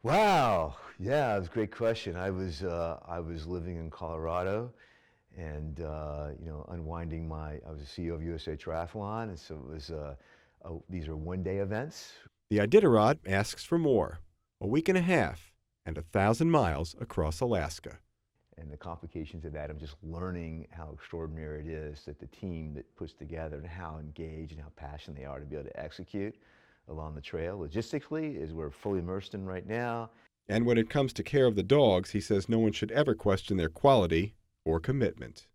Wow. Yeah, it was a great question. I was living in Colorado and unwinding I was the CEO of USA Triathlon, and so it was these are one-day events. The Iditarod asks for more, a week and a half, and 1,000 miles across Alaska. And the complications of that, I'm just learning how extraordinary it is that the team that puts together and how engaged and how passionate they are to be able to execute along the trail. Logistically, is we're fully immersed in right now. And when it comes to care of the dogs, he says no one should ever question their quality or commitment.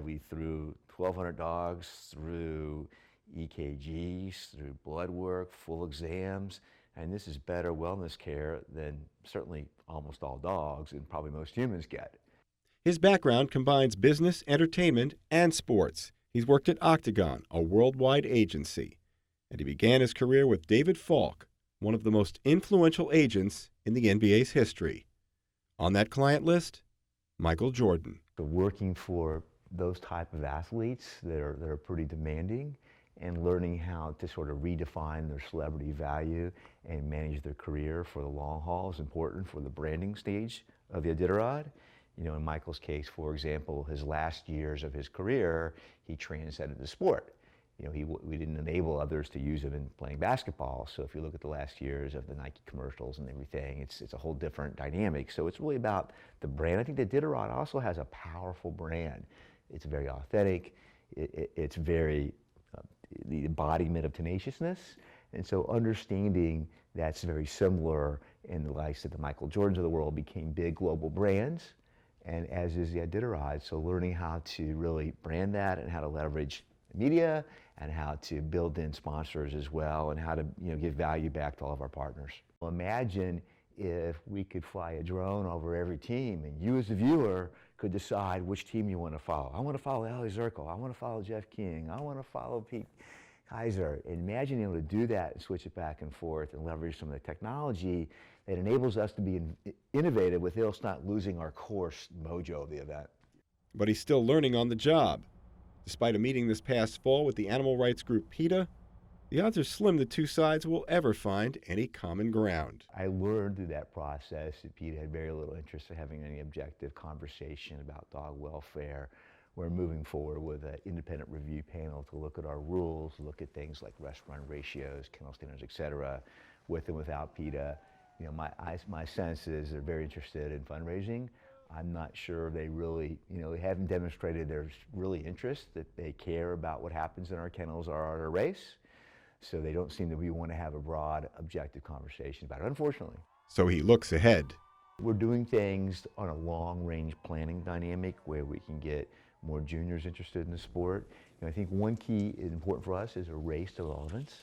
We threw 1,200 dogs through EKGs, through blood work, full exams, and this is better wellness care than certainly almost all dogs and probably most humans get. His background combines business, entertainment, and sports. He's worked at Octagon, a worldwide agency, and he began his career with David Falk, one of the most influential agents in the NBA's history. On that client list, Michael Jordan. So working for those type of athletes that are pretty demanding and learning how to sort of redefine their celebrity value and manage their career for the long haul is important for the branding stage of the Iditarod. You know, in Michael's case, for example, his last years of his career, he transcended the sport. You know, we didn't enable others to use him in playing basketball. So if you look at the last years of the Nike commercials and everything, it's a whole different dynamic. So it's really about the brand. I think the Iditarod also has a powerful brand. It's very authentic. It's very the embodiment of tenaciousness. And so understanding that's very similar in the likes of the Michael Jordans of the world became big global brands, and as is the Iditarod. So learning how to really brand that and how to leverage media and how to build in sponsors as well and how to give value back to all of our partners. Well, imagine if we could fly a drone over every team and you as a viewer could decide which team you want to follow. I want to follow Ali Zirkle. I want to follow Jeff King. I want to follow Pete Kaiser. Imagine being able to do that and switch it back and forth and leverage some of the technology that enables us to be innovative with us not losing our core mojo of the event. But he's still learning on the job. Despite a meeting this past fall with the animal rights group PETA, the odds are slim the two sides will ever find any common ground. I learned through that process that PETA had very little interest in having any objective conversation about dog welfare. We're moving forward with an independent review panel to look at our rules, look at things like restaurant ratios, kennel standards, et cetera, with and without PETA. You know, my sense is they're very interested in fundraising. I'm not sure they really, they haven't demonstrated there's really interest, that they care about what happens in our kennels or our race. So they don't seem to want to have a broad, objective conversation about it, unfortunately. So he looks ahead. We're doing things on a long-range planning dynamic where we can get more juniors interested in the sport. I think one key is important for us is a race to relevance.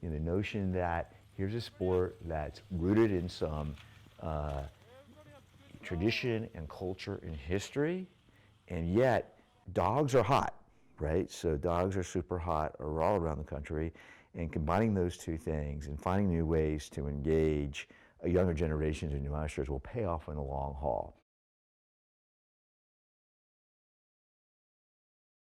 The notion that here's a sport that's rooted in some tradition and culture and history, and yet dogs are hot, right? So dogs are super hot all around the country, and combining those two things and finding new ways to engage a younger generations and new ushers will pay off in the long haul.